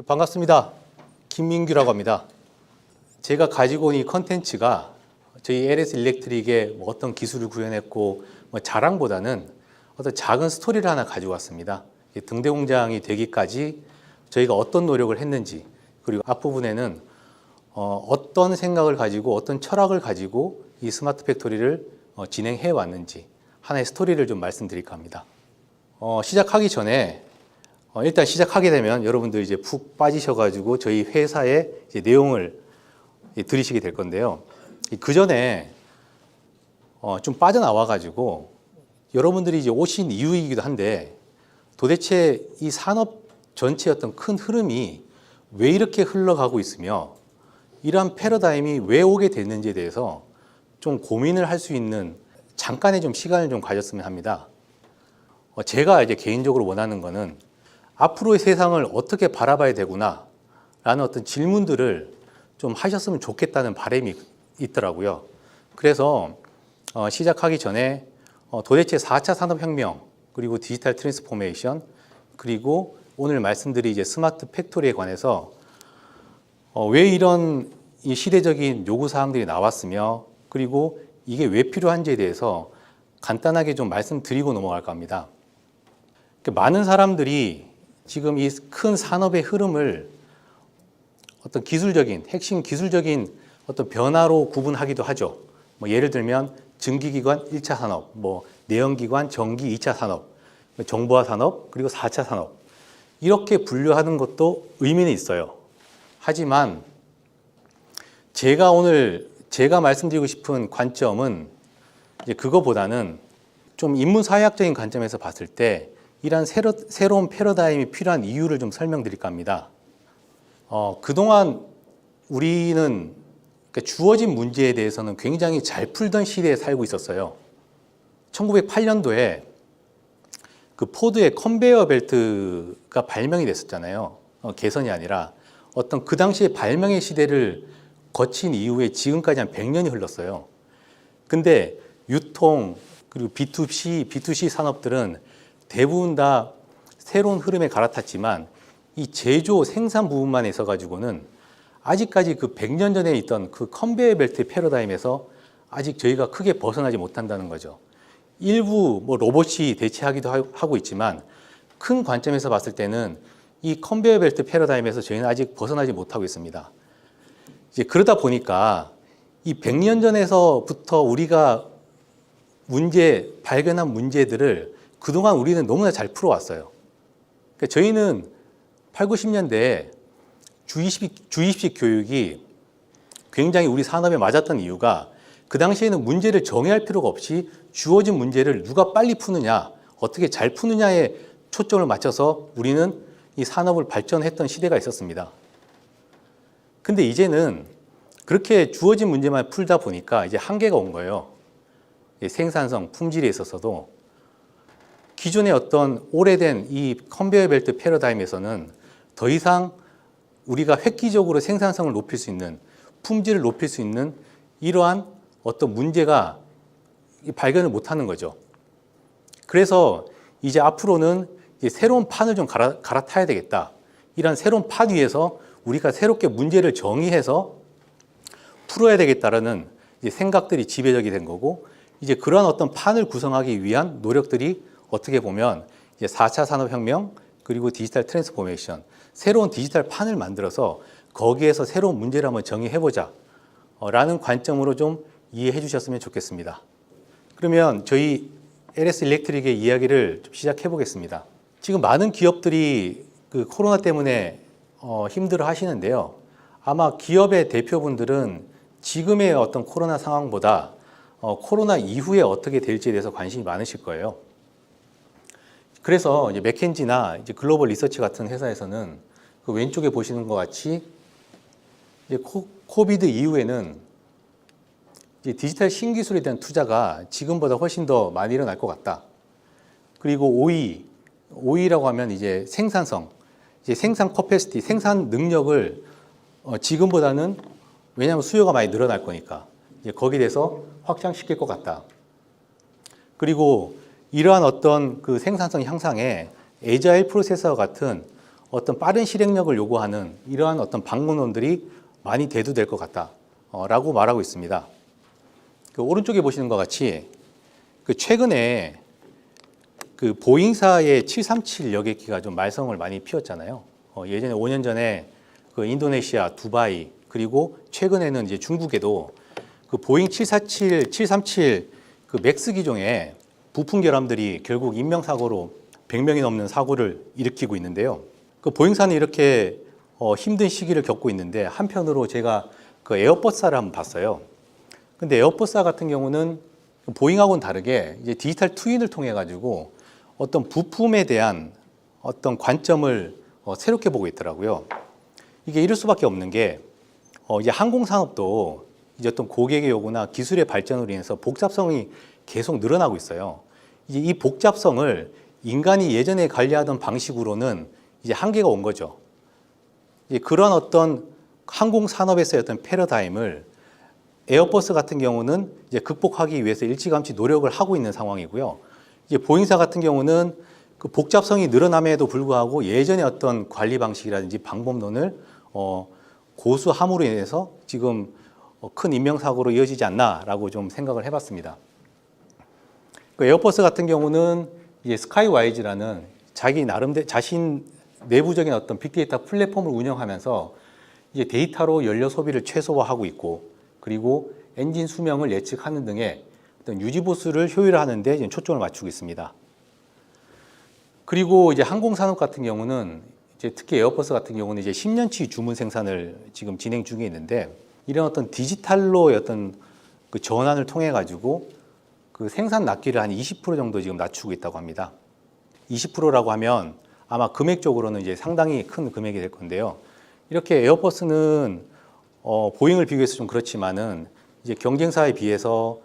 반갑습니다. 김민규라고 합니다. 제가 가지고 온 이 컨텐츠가 저희 LS 일렉트릭의 어떤 기술을 구현했고 자랑보다는 어떤 작은 스토리를 하나 가지고 왔습니다. 등대 공장이 되기까지 저희가 어떤 노력을 했는지, 그리고 앞부분에는 어떤 생각을 가지고 어떤 철학을 가지고 이 스마트 팩토리를 진행해 왔는지 하나의 스토리를 좀 말씀드릴까 합니다. 시작하기 전에 일단 시작하게 되면 여러분들 이제 푹 빠지셔가지고 저희 회사의 이제 내용을 들으시게 될 건데요. 그 전에 좀 빠져나와가지고 여러분들이 이제 오신 이유이기도 한데, 도대체 이 산업 전체의 어떤 큰 흐름이 왜 이렇게 흘러가고 있으며 이러한 패러다임이 왜 오게 됐는지에 대해서 좀 고민을 할 수 있는 잠깐의 좀 시간을 좀 가졌으면 합니다. 제가 이제 개인적으로 원하는 거는 앞으로의 세상을 어떻게 바라봐야 되구나 라는 어떤 질문들을 좀 하셨으면 좋겠다는 바람이 있더라고요. 그래서 시작하기 전에 도대체 4차 산업혁명, 그리고 디지털 트랜스포메이션, 그리고 오늘 말씀드린 이제 스마트 팩토리에 관해서 왜 이런 이 시대적인 요구사항들이 나왔으며, 그리고 이게 왜 필요한지에 대해서 간단하게 좀 말씀드리고 넘어갈까 합니다. 많은 사람들이 지금 이 큰 산업의 흐름을 어떤 기술적인, 핵심 기술적인 어떤 변화로 구분하기도 하죠. 예를 들면 증기기관 1차 산업, 내연기관 전기 2차 산업, 정보화 산업, 그리고 4차 산업, 이렇게 분류하는 것도 의미는 있어요. 하지만 제가 말씀드리고 싶은 관점은 이제 그거보다는 좀 인문사회학적인 관점에서 봤을 때 이러한 새로운 패러다임이 필요한 이유를 좀 설명드릴까 합니다. 그동안 우리는 주어진 문제에 대해서는 굉장히 잘 풀던 시대에 살고 있었어요. 1908년도에 그 포드의 컨베이어 벨트가 발명이 됐었잖아요. 개선이 아니라 어떤 그 당시의 발명의 시대를 거친 이후에 지금까지 한 100년이 흘렀어요. 근데 유통, 그리고 B2C 산업들은 대부분 다 새로운 흐름에 갈아탔지만 이 제조 생산 부분만 있어가지고는 아직까지 그 100년 전에 있던 그 컨베이어 벨트 패러다임에서 아직 저희가 크게 벗어나지 못한다는 거죠. 일부 로봇이 대체하기도 하고 있지만 큰 관점에서 봤을 때는 이 컨베이어 벨트 패러다임에서 저희는 아직 벗어나지 못하고 있습니다. 이제 그러다 보니까 이 100년 전에서부터 우리가 발견한 문제들을 그동안 우리는 너무나 잘 풀어왔어요. 그러니까 저희는 8, 90년대에 주입식 교육이 굉장히 우리 산업에 맞았던 이유가, 그 당시에는 문제를 정의할 필요가 없이 주어진 문제를 누가 빨리 푸느냐, 어떻게 잘 푸느냐에 초점을 맞춰서 우리는 이 산업을 발전했던 시대가 있었습니다. 근데 이제는 그렇게 주어진 문제만 풀다 보니까 이제 한계가 온 거예요. 생산성, 품질에 있어서도 기존의 어떤 오래된 이 컨베이어 벨트 패러다임에서는 더 이상 우리가 획기적으로 생산성을 높일 수 있는, 품질을 높일 수 있는 이러한 어떤 문제가 발견을 못하는 거죠. 그래서 이제 앞으로는 이제 새로운 판을 좀 갈아타야 되겠다. 이런 새로운 판 위에서 우리가 새롭게 문제를 정의해서 풀어야 되겠다라는 이제 생각들이 지배적이 된 거고, 이제 그러한 어떤 판을 구성하기 위한 노력들이 어떻게 보면 이제 4차 산업혁명, 그리고 디지털 트랜스포메이션, 새로운 디지털 판을 만들어서 거기에서 새로운 문제를 한번 정의해보자 라는 관점으로 좀 이해해 주셨으면 좋겠습니다. 그러면 저희 LS 일렉트릭의 이야기를 좀 시작해 보겠습니다. 지금 많은 기업들이 그 코로나 때문에 힘들어 하시는데요. 아마 기업의 대표분들은 지금의 어떤 코로나 상황보다 코로나 이후에 어떻게 될지에 대해서 관심이 많으실 거예요. 그래서 이제 맥켄지나 이제 글로벌 리서치 같은 회사에서는 그 왼쪽에 보시는 것 같이 이제 코비드 이후에는 이제 디지털 신기술에 대한 투자가 지금보다 훨씬 더 많이 일어날 것 같다. 그리고 OE라고 하면 이제 생산성, 이제 생산 커패시티, 생산 능력을 지금보다는, 왜냐하면 수요가 많이 늘어날 거니까 이제 거기에 대해서 확장시킬 것 같다. 그리고 이러한 어떤 그 생산성 향상에 에자일 프로세서와 같은 어떤 빠른 실행력을 요구하는 이러한 어떤 방문론들이 많이 대두될 것 같다라고 말하고 있습니다. 그 오른쪽에 보시는 것 같이 그 최근에 그 보잉사의 737 여객기가 좀 말썽을 많이 피웠잖아요. 예전에 5년 전에 그 인도네시아, 두바이 그리고 최근에는 이제 중국에도 그 보잉 747, 737 그 맥스 기종의 부품 결함들이 결국 인명사고로 100명이 넘는 사고를 일으키고 있는데요. 그 보잉사는 이렇게 힘든 시기를 겪고 있는데 한편으로 제가 그 에어버스사를 한번 봤어요. 근데 에어버스사 같은 경우는 보잉하고는 다르게 이제 디지털 트윈을 통해 가지고 어떤 부품에 대한 어떤 관점을 새롭게 보고 있더라고요. 이게 이럴 수밖에 없는 게 이제 항공산업도 이제 어떤 고객의 요구나 기술의 발전으로 인해서 복잡성이 계속 늘어나고 있어요. 이제 이 복잡성을 인간이 예전에 관리하던 방식으로는 이제 한계가 온 거죠. 이제 그런 어떤 항공산업에서의 어떤 패러다임을 에어버스 같은 경우는 이제 극복하기 위해서 일찌감치 노력을 하고 있는 상황이고요. 이제 보잉사 같은 경우는 그 복잡성이 늘어남에도 불구하고 예전의 어떤 관리 방식이라든지 방법론을 고수함으로 인해서 지금 큰 인명사고로 이어지지 않나라고 좀 생각을 해봤습니다. 그 에어버스 같은 경우는 이제 스카이와이즈라는 자기 나름대로 자신 내부적인 어떤 빅데이터 플랫폼을 운영하면서 이제 데이터로 연료 소비를 최소화하고 있고 그리고 엔진 수명을 예측하는 등의 어떤 유지 보수를 효율화하는 데 초점을 맞추고 있습니다. 그리고 이제 항공산업 같은 경우는 이제 특히 에어버스 같은 경우는 이제 10년치 주문 생산을 지금 진행 중에 있는데 이런 어떤 디지털로의 어떤 그 전환을 통해 가지고 그 생산 납기를 한 20% 정도 지금 낮추고 있다고 합니다. 20%라고 하면 아마 금액적으로는 이제 상당히 큰 금액이 될 건데요. 이렇게 에어버스는 보잉을 비교해서 좀 그렇지만은 이제 경쟁사에 비해서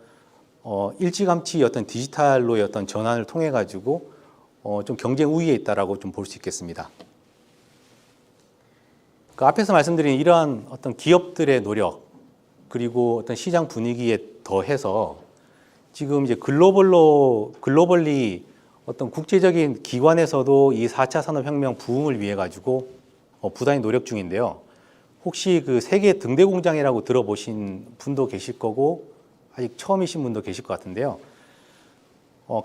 일찌감치 어떤 디지털로의 어떤 전환을 통해 가지고 좀 경쟁 우위에 있다라고 좀 볼 수 있겠습니다. 그 앞에서 말씀드린 이러한 어떤 기업들의 노력 그리고 어떤 시장 분위기에 더해서 지금 이제 글로벌리 어떤 국제적인 기관에서도 이 4차 산업혁명 부흥을 위해 가지고 부단히 노력 중인데요. 혹시 그 세계 등대 공장이라고 들어보신 분도 계실 거고 아직 처음이신 분도 계실 것 같은데요.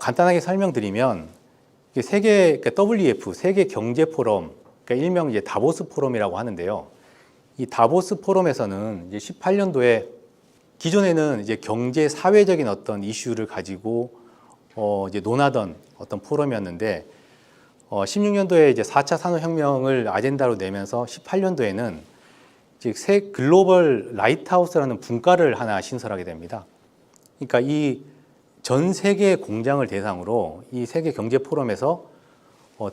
간단하게 설명드리면 그러니까 WEF 세계 경제 포럼, 그러니까 일명 이제 다보스 포럼이라고 하는데요. 이 다보스 포럼에서는 이제 18년도에 기존에는 이제 경제 사회적인 어떤 이슈를 가지고 이제 논하던 어떤 포럼이었는데 16년도에 이제 4차 산업혁명을 아젠다로 내면서 18년도에는 이제 새 글로벌 라이트하우스라는 분과를 하나 신설하게 됩니다. 그러니까 이 전 세계 공장을 대상으로 이 세계 경제 포럼에서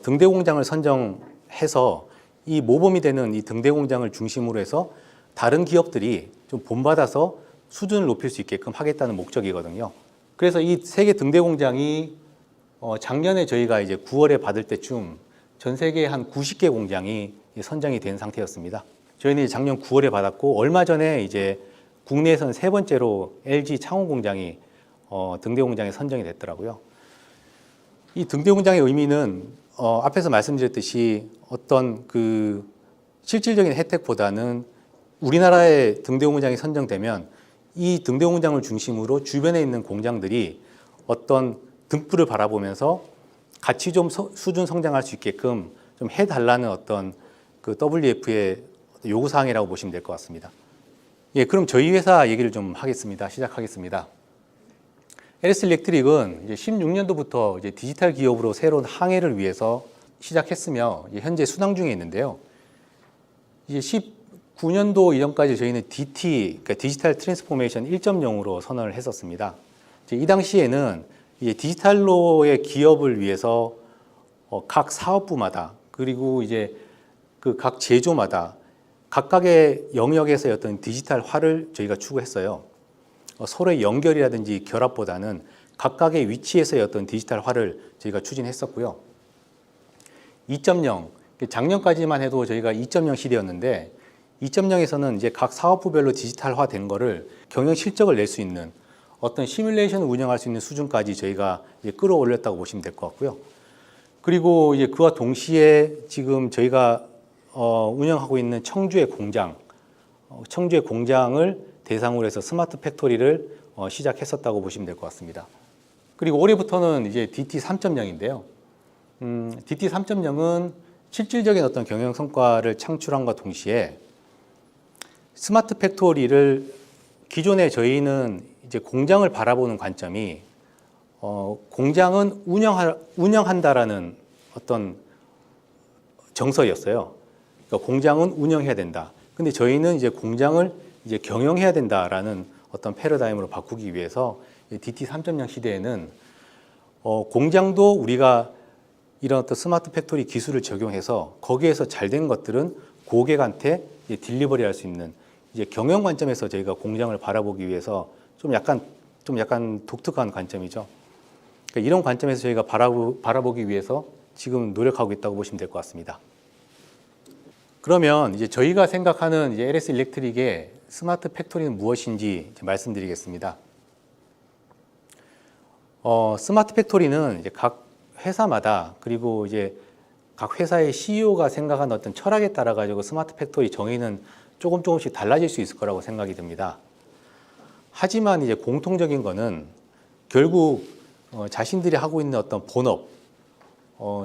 등대 공장을 선정해서 이 모범이 되는 이 등대 공장을 중심으로 해서 다른 기업들이 좀 본받아서 수준을 높일 수 있게끔 하겠다는 목적이거든요. 그래서 이 세계 등대 공장이 작년에 저희가 이제 9월에 받을 때쯤 전 세계 한 90개 공장이 선정이 된 상태였습니다. 저희는 작년 9월에 받았고 얼마 전에 이제 국내에서는 세 번째로 LG 창원 공장이 등대 공장에 선정이 됐더라고요. 이 등대 공장의 의미는 앞에서 말씀드렸듯이 어떤 그 실질적인 혜택보다는 우리나라의 등대 공장이 선정되면 이 등대 공장을 중심으로 주변에 있는 공장들이 어떤 등불을 바라보면서 같이 좀 수준 성장할 수 있게끔 좀 해달라는 어떤 그 WF의 요구사항이라고 보시면 될 것 같습니다. 예, 그럼 저희 회사 얘기를 좀 하겠습니다. 시작하겠습니다. LS 일렉트릭은 이제 16년도부터 이제 디지털 기업으로 새로운 항해를 위해서 시작했으며 현재 순항 중에 있는데요. 이제 19년도 이전까지 저희는 DT, 그러니까 디지털 트랜스포메이션 1.0으로 선언을 했었습니다. 이 당시에는 이제 디지털로의 기업을 위해서 각 사업부마다 그리고 이제 그 각 제조마다 각각의 영역에서의 어떤 디지털화를 저희가 추구했어요. 서로의 연결이라든지 결합보다는 각각의 위치에서의 어떤 디지털화를 저희가 추진했었고요. 2.0, 작년까지만 해도 저희가 2.0 시대였는데 2.0에서는 이제 각 사업부별로 디지털화 된 거를 경영 실적을 낼 수 있는 어떤 시뮬레이션을 운영할 수 있는 수준까지 저희가 이제 끌어올렸다고 보시면 될 것 같고요. 그리고 이제 그와 동시에 지금 저희가 운영하고 있는 청주의 공장을 대상으로 해서 스마트 팩토리를 시작했었다고 보시면 될 것 같습니다. 그리고 올해부터는 이제 DT 3.0인데요. DT 3.0은 실질적인 어떤 경영 성과를 창출함과 동시에 스마트 팩토리를 기존에 저희는 이제 공장을 바라보는 관점이 공장은 운영한다라는 어떤 정서였어요. 그러니까 공장은 운영해야 된다. 근데 저희는 이제 공장을 이제 경영해야 된다라는 어떤 패러다임으로 바꾸기 위해서 DT 3.0 시대에는 공장도 우리가 이런 어떤 스마트 팩토리 기술을 적용해서 거기에서 잘 된 것들은 고객한테 딜리버리 할 수 있는 이제 경영 관점에서 저희가 공장을 바라보기 위해서 좀 약간 독특한 관점이죠. 그러니까 이런 관점에서 저희가 바라보기 위해서 지금 노력하고 있다고 보시면 될 것 같습니다. 그러면 이제 저희가 생각하는 이제 LS 일렉트릭의 스마트 팩토리는 무엇인지 이제 말씀드리겠습니다. 스마트 팩토리는 이제 각 회사마다 그리고 이제 각 회사의 CEO가 생각하는 어떤 철학에 따라 가지고 스마트 팩토리 정의는 조금씩 달라질 수 있을 거라고 생각이 듭니다. 하지만 이제 공통적인 거는 결국 자신들이 하고 있는 어떤 본업,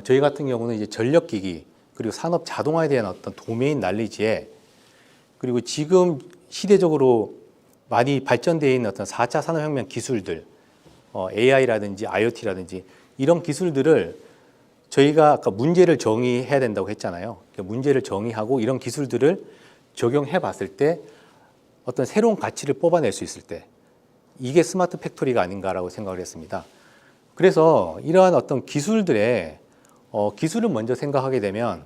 저희 같은 경우는 이제 전력기기 그리고 산업 자동화에 대한 어떤 도메인 난리지에 그리고 지금 시대적으로 많이 발전되어 있는 어떤 4차 산업혁명 기술들, AI라든지 IoT라든지 이런 기술들을 저희가 아까 문제를 정의해야 된다고 했잖아요. 그러니까 문제를 정의하고 이런 기술들을 적용해 봤을 때 어떤 새로운 가치를 뽑아낼 수 있을 때 이게 스마트 팩토리가 아닌가라고 생각을 했습니다. 그래서 이러한 어떤 기술들을 먼저 생각하게 되면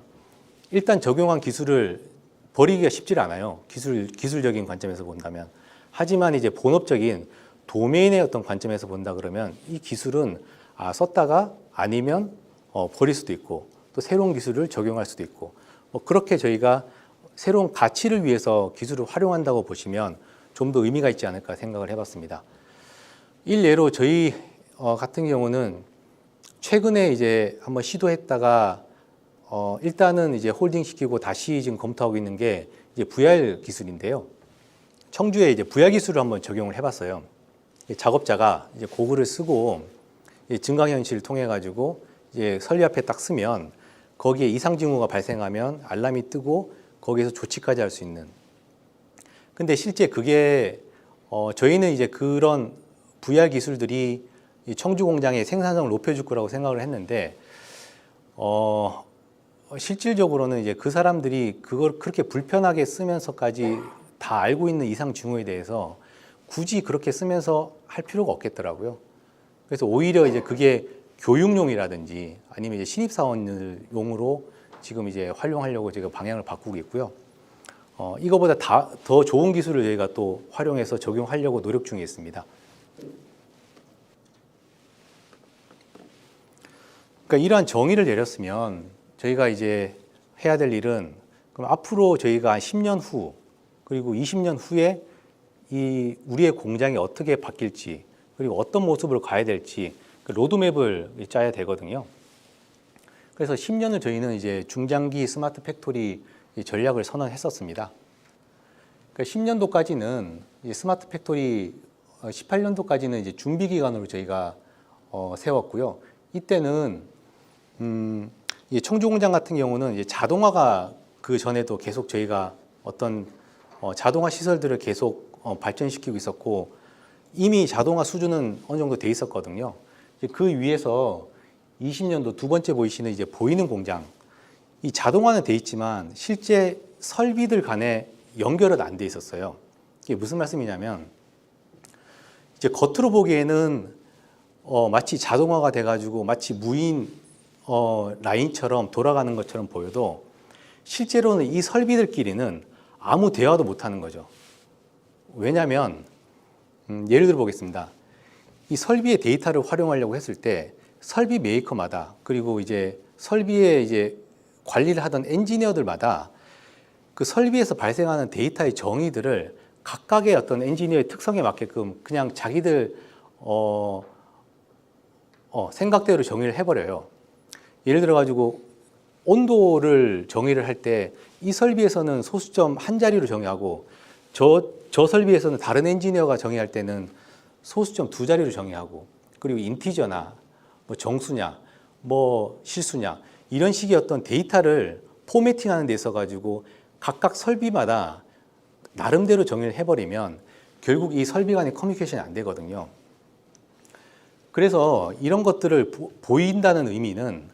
일단 적용한 기술을 버리기가 쉽지 않아요. 기술적인 관점에서 본다면. 하지만 이제 본업적인 도메인의 어떤 관점에서 본다 그러면 이 기술은 썼다가 아니면 버릴 수도 있고 또 새로운 기술을 적용할 수도 있고 그렇게 저희가 새로운 가치를 위해서 기술을 활용한다고 보시면 좀 더 의미가 있지 않을까 생각을 해봤습니다. 일례로 저희 같은 경우는 최근에 이제 한번 시도했다가 일단은 이제 홀딩 시키고 다시 지금 검토하고 있는 게 이제 VR 기술인데요. 청주에 이제 VR 기술을 한번 적용을 해봤어요. 작업자가 이제 고글을 쓰고 증강현실을 통해 가지고 이제 설비 앞에 딱 쓰면 거기에 이상 징후가 발생하면 알람이 뜨고 거기에서 조치까지 할 수 있는. 근데 실제 그게 저희는 이제 그런 VR 기술들이 이 청주 공장의 생산성을 높여줄 거라고 생각을 했는데 실질적으로는 이제 그 사람들이 그걸 그렇게 불편하게 쓰면서까지 다 알고 있는 이상 징후에 대해서 굳이 그렇게 쓰면서 할 필요가 없겠더라고요. 그래서 오히려 이제 그게 교육용이라든지 아니면 이제 신입사원용으로 지금 이제 활용하려고 제가 방향을 바꾸고 있고요. 이거보다 더 좋은 기술을 저희가 또 활용해서 적용하려고 노력 중에 있습니다. 그러니까 이러한 정의를 내렸으면 저희가 이제 해야 될 일은 그럼 앞으로 저희가 한 10년 후 그리고 20년 후에 이 우리의 공장이 어떻게 바뀔지 그리고 어떤 모습으로 가야 될지 그 로드맵을 짜야 되거든요. 그래서 10년을 저희는 이제 중장기 스마트 팩토리 전략을 선언했었습니다. 그러니까 10년도까지는 스마트 팩토리 18년도까지는 이제 준비 기간으로 저희가 세웠고요. 이때는 청주 공장 같은 경우는 이제 자동화가 그 전에도 계속 저희가 어떤 자동화 시설들을 계속 발전시키고 있었고 이미 자동화 수준은 어느 정도 돼 있었거든요. 그 위에서 20년도 두 번째 보이시는 이제 보이는 공장, 이 자동화는 돼 있지만 실제 설비들 간에 연결은 안 돼 있었어요. 이게 무슨 말씀이냐면 이제 겉으로 보기에는 마치 자동화가 돼가지고 마치 무인 라인처럼 돌아가는 것처럼 보여도 실제로는 이 설비들끼리는 아무 대화도 못하는 거죠. 왜냐하면 예를 들어 보겠습니다. 이 설비의 데이터를 활용하려고 했을 때 설비 메이커마다 그리고 이제 설비의 이제 관리를 하던 엔지니어들마다 그 설비에서 발생하는 데이터의 정의들을 각각의 어떤 엔지니어의 특성에 맞게끔 그냥 자기들 생각대로 정의를 해버려요. 예를 들어 가지고 온도를 정의를 할 때 이 설비에서는 소수점 한 자리로 정의하고 저 설비에서는 다른 엔지니어가 정의할 때는 소수점 두 자리로 정의하고, 그리고 인티저나 뭐 정수냐 뭐 실수냐 이런 식의 어떤 데이터를 포매팅하는 데 있어 가지고 각각 설비마다 나름대로 정의를 해버리면 결국 이 설비 간의 커뮤니케이션이 안 되거든요. 그래서 이런 것들을 보인다는 의미는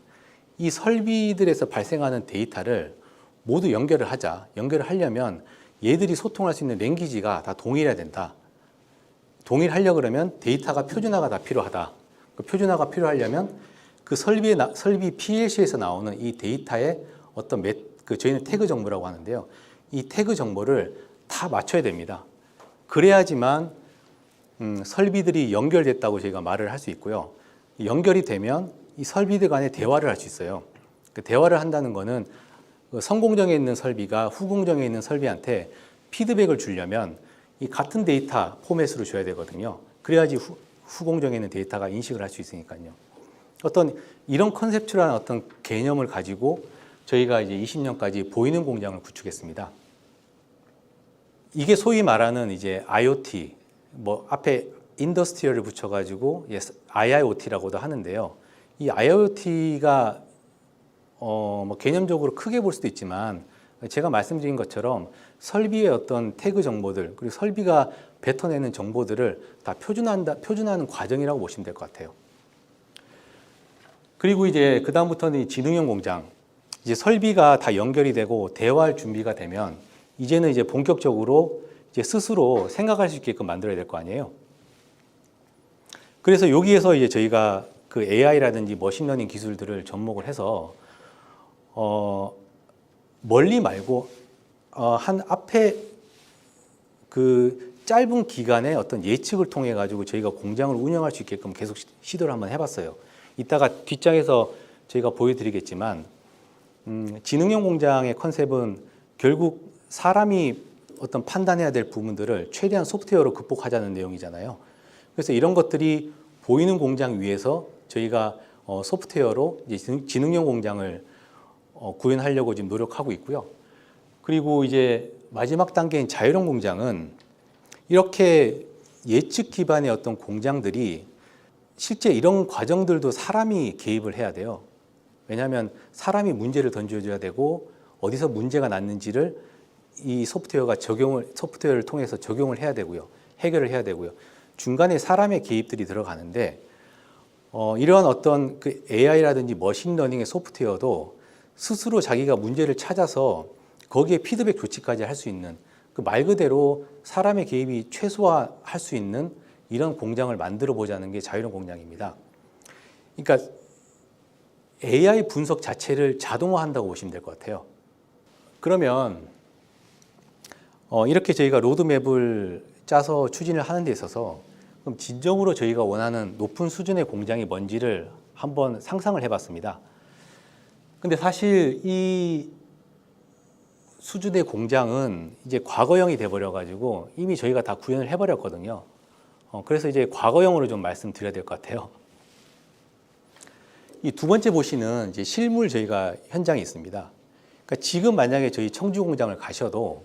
이 설비들에서 발생하는 데이터를 모두 연결을 하자. 연결을 하려면 얘들이 소통할 수 있는 랭귀지가 다 동일해야 된다. 동일하려고 그러면 데이터가 표준화가 다 필요하다. 그 표준화가 필요하려면 그 설비 PLC에서 나오는 이 데이터의 어떤 저희는 태그 정보라고 하는데요. 이 태그 정보를 다 맞춰야 됩니다. 그래야지만 설비들이 연결됐다고 저희가 말을 할 수 있고요. 연결이 되면 이 설비들 간에 대화를 할 수 있어요. 그 대화를 한다는 거는 선공정에 있는 설비가 후공정에 있는 설비한테 피드백을 주려면 이 같은 데이터 포맷으로 줘야 되거든요. 그래야지 후공정에 있는 데이터가 인식을 할 수 있으니까요. 어떤 이런 컨셉추얼한 어떤 개념을 가지고 저희가 이제 20년까지 보이는 공장을 구축했습니다. 이게 소위 말하는 이제 IoT, 뭐 앞에 인더스트리얼을 붙여가지고 IIoT라고도 하는데요. 이 IoT가 뭐 개념적으로 크게 볼 수도 있지만 제가 말씀드린 것처럼 설비의 어떤 태그 정보들 그리고 설비가 뱉어내는 정보들을 다 표준화하는 과정이라고 보시면 될 것 같아요. 그리고 이제 그 다음부터는 지능형 공장, 이제 설비가 다 연결이 되고 대화할 준비가 되면 이제는 이제 본격적으로 이제 스스로 생각할 수 있게끔 만들어야 될 거 아니에요. 그래서 여기에서 이제 저희가 그 AI라든지 머신러닝 기술들을 접목을 해서 멀리 말고 한 앞에 그 짧은 기간의 어떤 예측을 통해 가지고 저희가 공장을 운영할 수 있게끔 계속 시도를 한번 해봤어요. 이따가 뒷장에서 저희가 보여드리겠지만 지능형 공장의 컨셉은 결국 사람이 어떤 판단해야 될 부분들을 최대한 소프트웨어로 극복하자는 내용이잖아요. 그래서 이런 것들이 보이는 공장 위에서 저희가 소프트웨어로 이제 지능형 공장을 구현하려고 지금 노력하고 있고요. 그리고 이제 마지막 단계인 자율형 공장은 이렇게 예측 기반의 어떤 공장들이 실제 이런 과정들도 사람이 개입을 해야 돼요. 왜냐하면 사람이 문제를 던져줘야 되고 어디서 문제가 났는지를 이 소프트웨어를 통해서 적용을 해야 되고요. 해결을 해야 되고요. 중간에 사람의 개입들이 들어가는데 이러한 어떤 그 AI라든지 머신러닝의 소프트웨어도 스스로 자기가 문제를 찾아서 거기에 피드백 조치까지 할 수 있는 그 말 그대로 사람의 개입이 최소화할 수 있는 이런 공장을 만들어 보자는 게 자율형 공장입니다. 그러니까 AI 분석 자체를 자동화한다고 보시면 될 것 같아요. 그러면 이렇게 저희가 로드맵을 짜서 추진을 하는 데 있어서 그럼 진정으로 저희가 원하는 높은 수준의 공장이 뭔지를 한번 상상을 해봤습니다. 근데 사실 이 수준의 공장은 이제 과거형이 돼버려가지고 이미 저희가 다 구현을 해버렸거든요. 그래서 이제 과거형으로 좀 말씀드려야 될 것 같아요. 이 두 번째 보시는 이제 실물 저희가 현장에 있습니다. 그러니까 지금 만약에 저희 청주 공장을 가셔도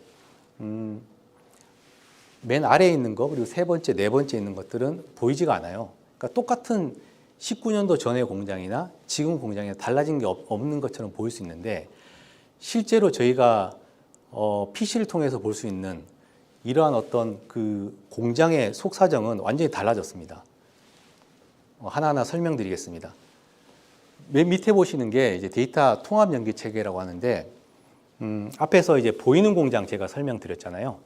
맨 아래에 있는 거 그리고 세 번째, 네 번째 있는 것들은 보이지가 않아요. 그러니까 똑같은 19년도 전의 공장이나 지금 공장이나 달라진 게 없는 것처럼 보일 수 있는데 실제로 저희가 PC를 통해서 볼 수 있는 이러한 어떤 그 공장의 속사정은 완전히 달라졌습니다. 하나하나 설명드리겠습니다. 맨 밑에 보시는 게 이제 데이터 통합 연계 체계라고 하는데 앞에서 이제 보이는 공장 제가 설명드렸잖아요.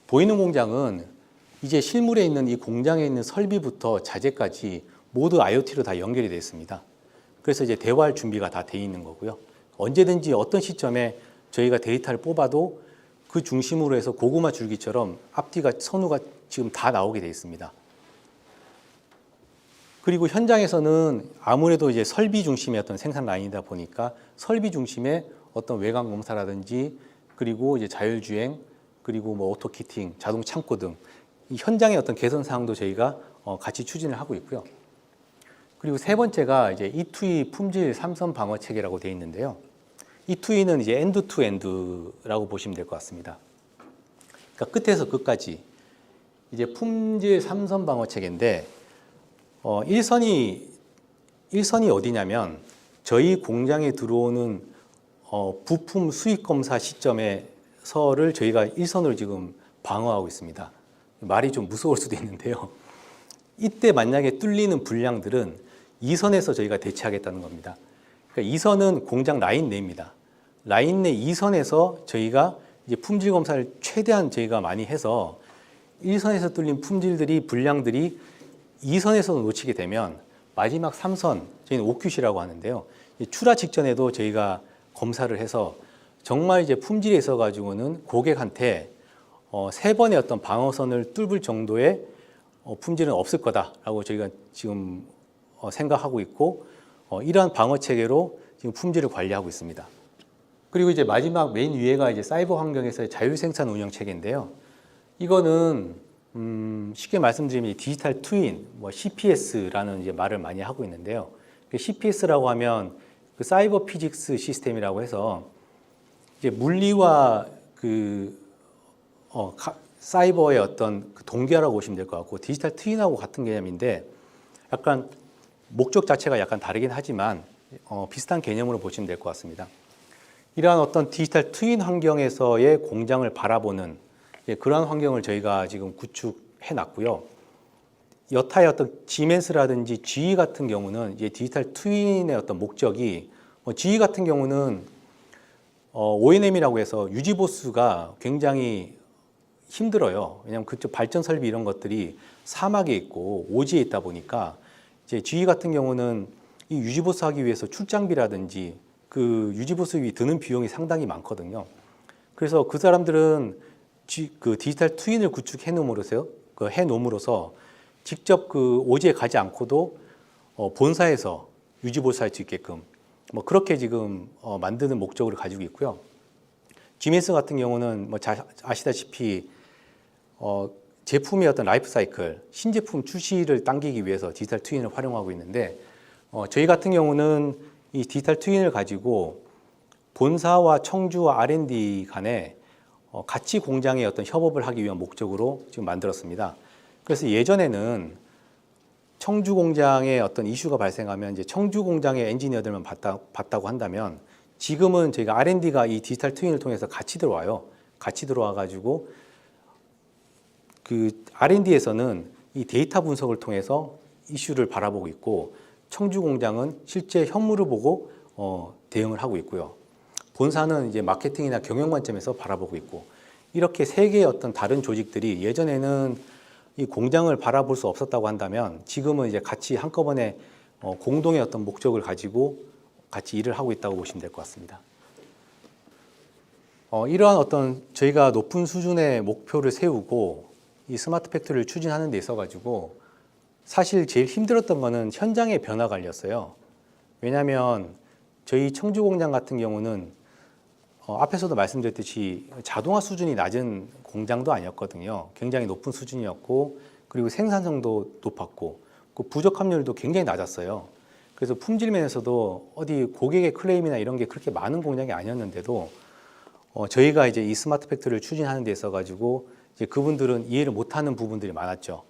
보이는 공장은 이제 실물에 있는 이 공장에 있는 설비부터 자재까지 모두 IoT로 다 연결이 되어 있습니다. 그래서 이제 대화할 준비가 다 돼 있는 거고요. 언제든지 어떤 시점에 저희가 데이터를 뽑아도 그 중심으로 해서 고구마 줄기처럼 앞뒤가 선우가 지금 다 나오게 되어 있습니다. 그리고 현장에서는 아무래도 이제 설비 중심의 어떤 생산 라인이다 보니까 설비 중심의 어떤 외관 공사라든지 그리고 이제 자율주행 그리고 뭐 오토키팅, 자동 창고 등 이 현장의 어떤 개선 사항도 저희가 같이 추진을 하고 있고요. 그리고 세 번째가 이제 E2E 품질 3선 방어 체계라고 되어 있는데요. E2E는 이제 엔드 투 엔드라고 보시면 될 것 같습니다. 그러니까 끝에서 끝까지 이제 품질 3선 방어 체계인데, 1선이 어디냐면 저희 공장에 들어오는 부품 수입 검사 시점에서를 저희가 1선으로 지금 방어하고 있습니다. 말이 좀 무서울 수도 있는데요. 이때 만약에 뚫리는 분량들은 2선에서 저희가 대체하겠다는 겁니다. 그러니까 2선은 공장 라인 내입니다. 라인 내 2선에서 저희가 이제 품질 검사를 최대한 저희가 많이 해서 1선에서 뚫린 품질들이 분량들이 2선에서 놓치게 되면 마지막 3선, 저희는 OQC라고 하는데요. 출하 직전에도 저희가 검사를 해서 정말 이제 품질에 있어 가지고는 고객한테 3번의 어떤 방어선을 뚫을 정도의 품질은 없을 거다라고 저희가 지금 생각하고 있고, 이러한 방어 체계로 지금 품질을 관리하고 있습니다. 그리고 이제 마지막 맨 위에가 이제 사이버 환경에서의 자율 생산 운영 체계인데요. 이거는 쉽게 말씀드리면 디지털 트윈, CPS라는 이제 말을 많이 하고 있는데요. CPS라고 하면 그 사이버 피직스 시스템이라고 해서 이제 물리와 사이버의 어떤 그 동기화라고 보시면 될 것 같고, 디지털 트윈하고 같은 개념인데 약간 목적 자체가 약간 다르긴 하지만 비슷한 개념으로 보시면 될 것 같습니다. 이러한 어떤 디지털 트윈 환경에서의 공장을 바라보는 그러한 환경을 저희가 지금 구축해 놨고요. 여타의 어떤 지멘스라든지 GE 같은 경우는 이제 디지털 트윈의 어떤 목적이, GE 같은 경우는 O&M이라고 해서 유지 보수가 굉장히 힘들어요. 왜냐하면 그쪽 발전 설비 이런 것들이 사막에 있고 오지에 있다 보니까 이제 GE 같은 경우는 이 유지 보수하기 위해서 출장비라든지 그 유지 보수비 드는 비용이 상당히 많거든요. 그래서 그 사람들은 그 디지털 트윈을 구축해 놓음으로써 직접 그 오지에 가지 않고도 본사에서 유지 보수할 수 있게끔 그렇게 지금 만드는 목적을 가지고 있고요. GMS 같은 경우는 아시다시피 제품의 어떤 라이프 사이클, 신제품 출시를 당기기 위해서 디지털 트윈을 활용하고 있는데, 저희 같은 경우는 이 디지털 트윈을 가지고 본사와 청주와 R&D 간에 같이 공장의 어떤 협업을 하기 위한 목적으로 지금 만들었습니다. 그래서 예전에는 청주 공장에 어떤 이슈가 발생하면 이제 청주 공장의 엔지니어들만 봤다고 한다면, 지금은 저희가 R&D가 이 디지털 트윈을 통해서 같이 들어와요. 같이 들어와 가지고 그 R&D에서는 이 데이터 분석을 통해서 이슈를 바라보고 있고, 청주 공장은 실제 현물을 보고 대응을 하고 있고요. 본사는 이제 마케팅이나 경영 관점에서 바라보고 있고, 이렇게 세 개의 어떤 다른 조직들이 예전에는 이 공장을 바라볼 수 없었다고 한다면, 지금은 이제 같이 한꺼번에 공동의 어떤 목적을 가지고 같이 일을 하고 있다고 보시면 될 것 같습니다. 이러한 어떤 저희가 높은 수준의 목표를 세우고 이 스마트 팩토리를 추진하는 데 있어 가지고 사실 제일 힘들었던 거는 현장의 변화 관리였어요. 왜냐하면 저희 청주 공장 같은 경우는 앞에서도 말씀드렸듯이 자동화 수준이 낮은 공장도 아니었거든요. 굉장히 높은 수준이었고, 그리고 생산성도 높았고, 그 부적 함률도 굉장히 낮았어요. 그래서 품질 면에서도 어디 고객의 클레임이나 이런 게 그렇게 많은 공장이 아니었는데도 저희가 이제 이 스마트 팩토리를 추진하는 데 있어 가지고 이제 그분들은 이해를 못하는 부분들이 많았죠.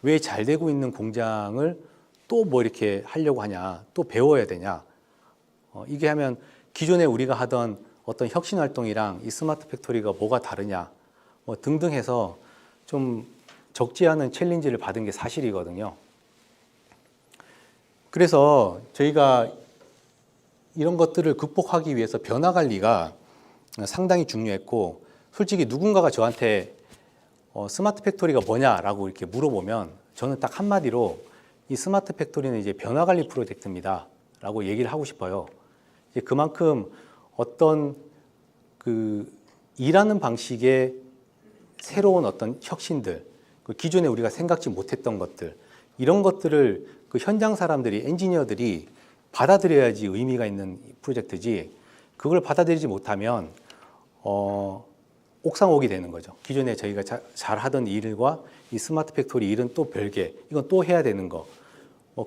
왜 잘 되고 있는 공장을 또 뭐 이렇게 하려고 하냐, 또 배워야 되냐. 이게 하면 기존에 우리가 하던 어떤 혁신 활동이랑 이 스마트 팩토리가 뭐가 다르냐, 등등 해서 좀 적지 않은 챌린지를 받은 게 사실이거든요. 그래서 저희가 이런 것들을 극복하기 위해서 변화 관리가 상당히 중요했고, 솔직히 누군가가 저한테 스마트 팩토리가 뭐냐라고 이렇게 물어보면 저는 딱 한마디로 이 스마트 팩토리는 이제 변화 관리 프로젝트입니다 라고 얘기를 하고 싶어요. 이제 그만큼 어떤 그 일하는 방식의 새로운 어떤 혁신들, 기존에 우리가 생각지 못했던 것들, 이런 것들을 그 현장 사람들이, 엔지니어들이 받아들여야지 의미가 있는 프로젝트지, 그걸 받아들이지 못하면 옥상옥이 되는 거죠. 기존에 저희가 잘 하던 일과 이 스마트 팩토리 일은 또 별개, 이건 또 해야 되는 거,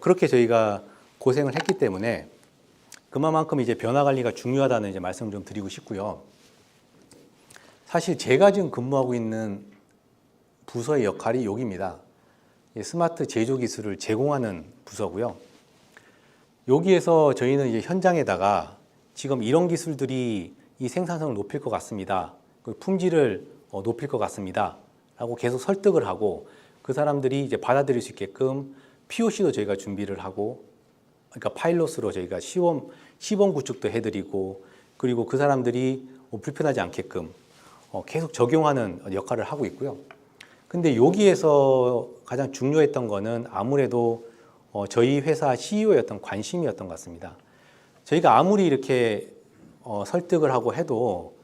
그렇게 저희가 고생을 했기 때문에 그만큼 이제 변화 관리가 중요하다는 이제 말씀을 좀 드리고 싶고요. 사실 제가 지금 근무하고 있는 부서의 역할이 여기입니다. 스마트 제조 기술을 제공하는 부서고요. 여기에서 저희는 이제 현장에다가 지금 이런 기술들이 이 생산성을 높일 것 같습니다. 품질을 높일 것 같습니다. 라고 계속 설득을 하고 그 사람들이 이제 받아들일 수 있게끔 POC도 저희가 준비를 하고, 그러니까 파일럿으로 저희가 시범 구축도 해드리고, 그리고 그 사람들이 불편하지 않게끔 계속 적용하는 역할을 하고 있고요. 근데 여기에서 가장 중요했던 거는 아무래도 저희 회사 CEO였던 관심이었던 것 같습니다. 저희가 아무리 이렇게 설득을 하고 해도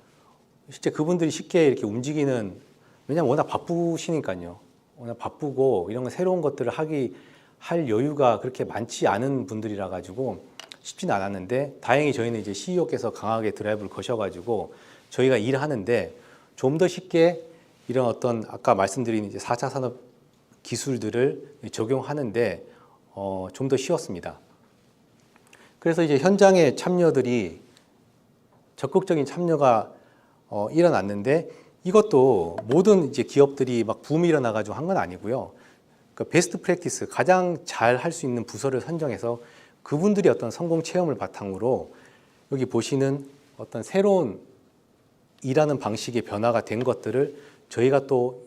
실제 그분들이 쉽게 이렇게 움직이는, 왜냐하면 워낙 바쁘시니까요. 워낙 바쁘고 이런 새로운 것들을 할 여유가 그렇게 많지 않은 분들이라 가지고 쉽지는 않았는데, 다행히 저희는 이제 CEO께서 강하게 드라이브를 거셔가지고 저희가 일을 하는데 좀 더 쉽게 이런 어떤 아까 말씀드린 이제 4차 산업 기술들을 적용하는데 좀 더 쉬웠습니다. 그래서 이제 현장의 참여들이 적극적인 참여가 일어났는데, 이것도 모든 이제 기업들이 막 붐이 일어나가지고 한 건 아니고요. 그러니까 베스트 프랙티스, 가장 잘 할 수 있는 부서를 선정해서 그분들이 어떤 성공 체험을 바탕으로 여기 보시는 어떤 새로운 일하는 방식의 변화가 된 것들을 저희가 또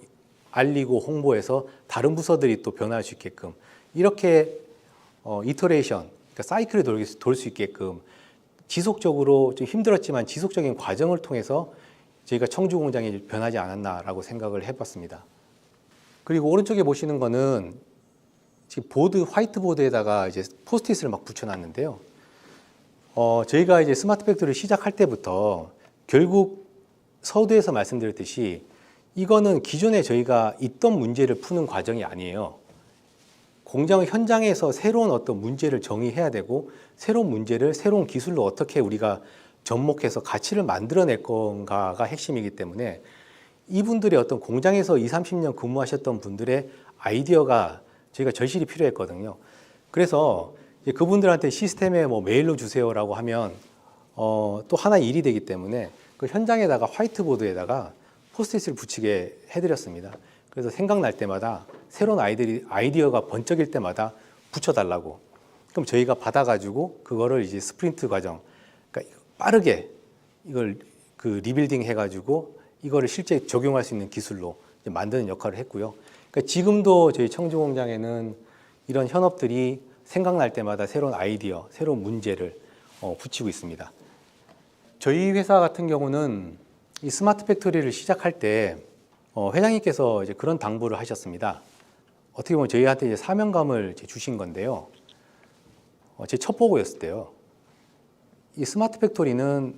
알리고 홍보해서 다른 부서들이 또 변화할 수 있게끔 이렇게 이터레이션, 그러니까 사이클이 돌 수 있게끔 지속적으로 좀 힘들었지만 지속적인 과정을 통해서 저희가 청주 공장이 변하지 않았나라고 생각을 해봤습니다. 그리고 오른쪽에 보시는 거는 지금 화이트보드에다가 이제 포스트잇을 막 붙여놨는데요. 저희가 이제 스마트 팩토리를 시작할 때부터 결국 서두에서 말씀드렸듯이 이거는 기존에 저희가 있던 문제를 푸는 과정이 아니에요. 공장 현장에서 새로운 어떤 문제를 정의해야 되고, 새로운 문제를 새로운 기술로 어떻게 우리가 접목해서 가치를 만들어낼 건가가 핵심이기 때문에 이분들의 어떤 공장에서 20, 30년 근무하셨던 분들의 아이디어가 저희가 절실히 필요했거든요. 그래서 이제 그분들한테 시스템에 뭐 메일로 주세요라고 하면 또 하나의 일이 되기 때문에 그 현장에다가 화이트보드에다가 포스트잇을 붙이게 해드렸습니다. 그래서 생각날 때마다 새로운 아이디어가 번쩍일 때마다 붙여달라고. 그럼 저희가 받아가지고 그거를 이제 스프린트 과정, 그러니까 빠르게 이걸 그 리빌딩 해가지고 이거를 실제 적용할 수 있는 기술로 만드는 역할을 했고요. 그러니까 지금도 저희 청주 공장에는 이런 현업들이 생각날 때마다 새로운 아이디어, 새로운 문제를 붙이고 있습니다. 저희 회사 같은 경우는 이 스마트 팩토리를 시작할 때 회장님께서 이제 그런 당부를 하셨습니다. 어떻게 보면 저희한테 이제 사명감을 주신 건데요. 제 첫 보고였을 때요. 이 스마트 팩토리는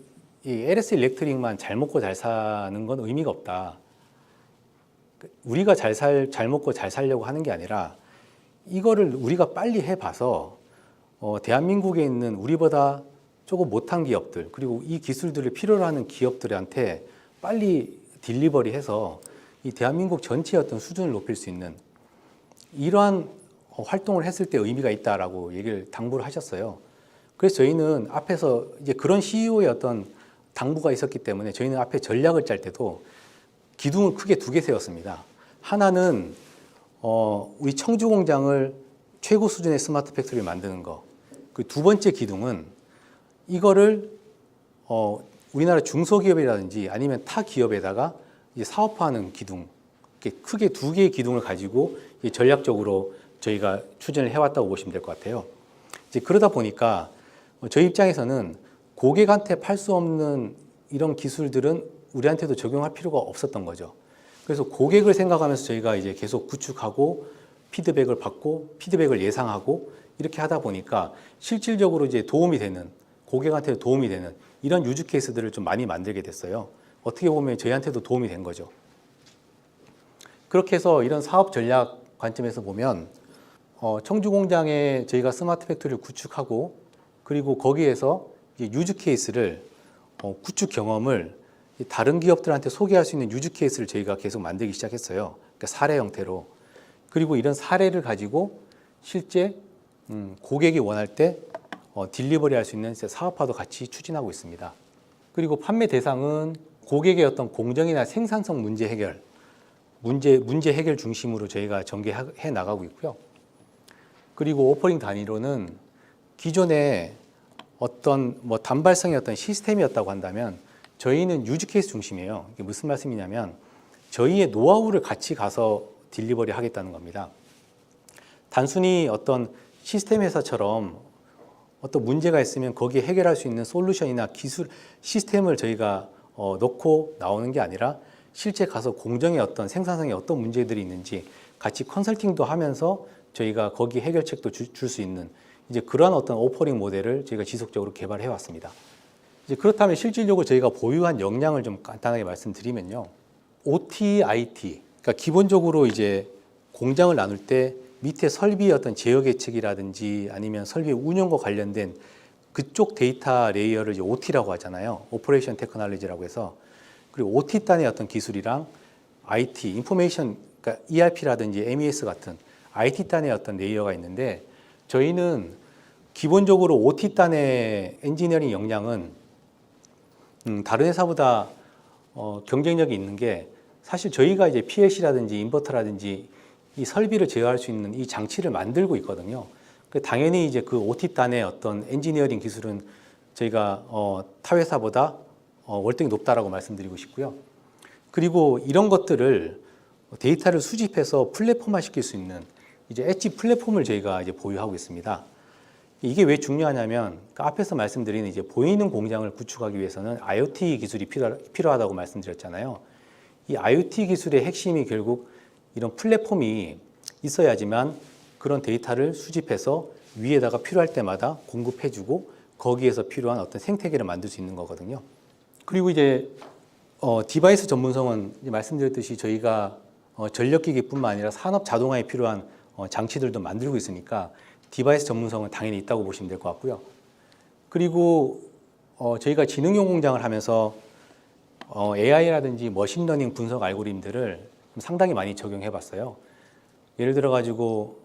이 LS 일렉트릭만 잘 먹고 잘 사는 건 의미가 없다. 우리가 잘 먹고 잘 살려고 하는 게 아니라 이거를 우리가 빨리 해봐서 대한민국에 있는 우리보다 조금 못한 기업들, 그리고 이 기술들을 필요로 하는 기업들한테 빨리 딜리버리해서 이 대한민국 전체의 어떤 수준을 높일 수 있는 이러한 활동을 했을 때 의미가 있다라고 얘기를 당부를 하셨어요. 그래서 저희는 앞에서 이제 그런 CEO의 어떤 당부가 있었기 때문에 저희는 앞에 전략을 짤 때도 기둥을 크게 2개 세웠습니다. 하나는 우리 청주 공장을 최고 수준의 스마트 팩토리를 만드는 거. 그 두 번째 기둥은 이거를 우리나라 중소기업이라든지 아니면 타 기업에다가 이제 사업화하는 기둥, 크게 2개의 기둥을 가지고 전략적으로 저희가 추진을 해왔다고 보시면 될 것 같아요. 이제 그러다 보니까 저희 입장에서는 고객한테 팔 수 없는 이런 기술들은 우리한테도 적용할 필요가 없었던 거죠. 그래서 고객을 생각하면서 저희가 이제 계속 구축하고 피드백을 받고 피드백을 예상하고 이렇게 하다 보니까 실질적으로 이제 도움이 되는, 고객한테 도움이 되는 이런 유즈 케이스들을 좀 많이 만들게 됐어요. 어떻게 보면 저희한테도 도움이 된 거죠. 그렇게 해서 이런 사업 전략 관점에서 보면 청주 공장에 저희가 스마트 팩토리를 구축하고, 그리고 거기에서 이제 유즈 케이스를 구축 경험을 다른 기업들한테 소개할 수 있는 유즈 케이스를 저희가 계속 만들기 시작했어요. 그러니까 사례 형태로. 그리고 이런 사례를 가지고 실제 고객이 원할 때 딜리버리 할 수 있는 사업화도 같이 추진하고 있습니다. 그리고 판매 대상은 고객의 어떤 공정이나 생산성 문제 해결, 문제 해결 중심으로 저희가 전개해 나가고 있고요. 그리고 오퍼링 단위로는 기존에 어떤 단발성의 어떤 시스템이었다고 한다면 저희는 유즈 케이스 중심이에요. 이게 무슨 말씀이냐면 저희의 노하우를 같이 가서 딜리버리 하겠다는 겁니다. 단순히 어떤 시스템 회사처럼 어떤 문제가 있으면 거기에 해결할 수 있는 솔루션이나 기술, 시스템을 저희가 넣고 나오는 게 아니라 실제 가서 공정의 어떤 생산성에 어떤 문제들이 있는지 같이 컨설팅도 하면서 저희가 거기 해결책도 줄 수 있는 이제 그러한 어떤 오퍼링 모델을 저희가 지속적으로 개발해 왔습니다. 이제 그렇다면 실질적으로 저희가 보유한 역량을 좀 간단하게 말씀드리면요. OT, IT. 그러니까 기본적으로 이제 공장을 나눌 때 밑에 설비의 어떤 제어 계측이라든지 아니면 설비 운영과 관련된 그쪽 데이터 레이어를 이제 OT라고 하잖아요. 오퍼레이션 테크놀로지라고 해서. 그리고 OT 단의 어떤 기술이랑 IT, 인포메이션, 그러니까 ERP라든지 MES 같은 IT 단의 어떤 레이어가 있는데 저희는 기본적으로 OT 단의 엔지니어링 역량은 다른 회사보다 경쟁력이 있는 게 사실 저희가 이제 PLC라든지 인버터라든지 이 설비를 제어할 수 있는 이 장치를 만들고 있거든요. 당연히 이제 그 OT 단의 어떤 엔지니어링 기술은 저희가 타 회사보다 월등히 높다라고 말씀드리고 싶고요. 그리고 이런 것들을 데이터를 수집해서 플랫폼화 시킬 수 있는 이제 엣지 플랫폼을 저희가 이제 보유하고 있습니다. 이게 왜 중요하냐면 앞에서 말씀드린 이제 보이는 공장을 구축하기 위해서는 IoT 기술이 필요하다고 말씀드렸잖아요. 이 IoT 기술의 핵심이 결국 이런 플랫폼이 있어야지만 그런 데이터를 수집해서 위에다가 필요할 때마다 공급해주고 거기에서 필요한 어떤 생태계를 만들 수 있는 거거든요. 그리고 이제 디바이스 전문성은 이제 말씀드렸듯이 저희가 전력기기뿐만 아니라 산업 자동화에 필요한 장치들도 만들고 있으니까 디바이스 전문성은 당연히 있다고 보시면 될 것 같고요. 그리고 저희가 지능용 공장을 하면서 AI라든지 머신러닝 분석 알고리즘들을 상당히 많이 적용해 봤어요. 예를 들어 가지고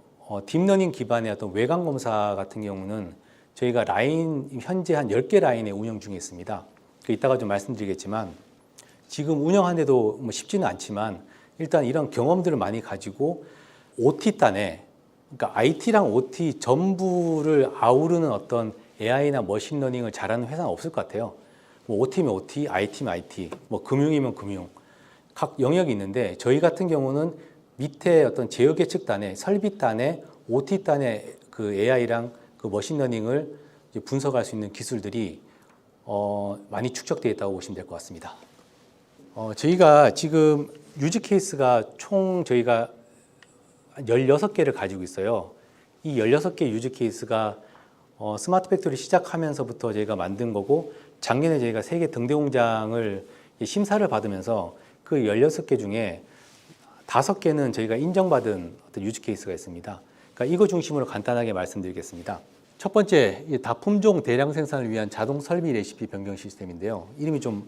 딥러닝 기반의 어떤 외관 검사 같은 경우는 저희가 라인 현재 한 10개 라인에 운영 중에 있습니다. 이따가 좀 말씀드리겠지만 지금 운영하는데도 쉽지는 않지만 일단 이런 경험들을 많이 가지고 OT 단에 그러니까 IT랑 OT 전부를 아우르는 어떤 AI나 머신러닝을 잘하는 회사는 없을 것 같아요. 뭐 OT면 OT, IT면 IT, 뭐 금융이면 금융 각 영역이 있는데 저희 같은 경우는 밑에 어떤 제어 계측 단에 설비 단에 OT 단에 그 AI랑 그 머신러닝을 이제 분석할 수 있는 기술들이 많이 축적되어 있다고 보시면 될 것 같습니다. 저희가 지금 유즈 케이스가 총 저희가 16개를 가지고 있어요. 이 16개 유즈 케이스가 스마트 팩토리 시작하면서부터 저희가 만든 거고 작년에 저희가 세계 등대공장을 심사를 받으면서 그 16개 중에 5개는 저희가 인정받은 어떤 유즈 케이스가 있습니다. 그러니까 이거 중심으로 간단하게 말씀드리겠습니다. 첫 번째, 다품종 대량 생산을 위한 자동 설비 레시피 변경 시스템인데요. 이름이 좀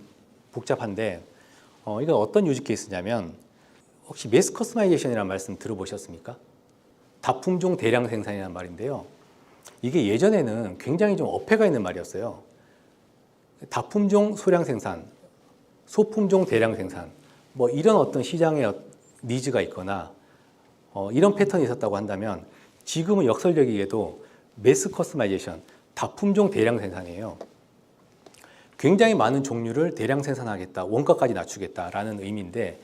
복잡한데 이건 어떤 유즈 케이스냐면 혹시 매스 커스터마이제이션이라는 말씀 들어보셨습니까? 다품종 대량 생산이라는 말인데요. 이게 예전에는 굉장히 좀 어폐가 있는 말이었어요. 다품종 소량 생산, 소품종 대량 생산 뭐 이런 어떤 시장의 니즈가 있거나 이런 패턴이 있었다고 한다면 지금은 역설적이게도 매스 커스터마이제이션, 다품종 대량 생산이에요. 굉장히 많은 종류를 대량 생산하겠다, 원가까지 낮추겠다라는 의미인데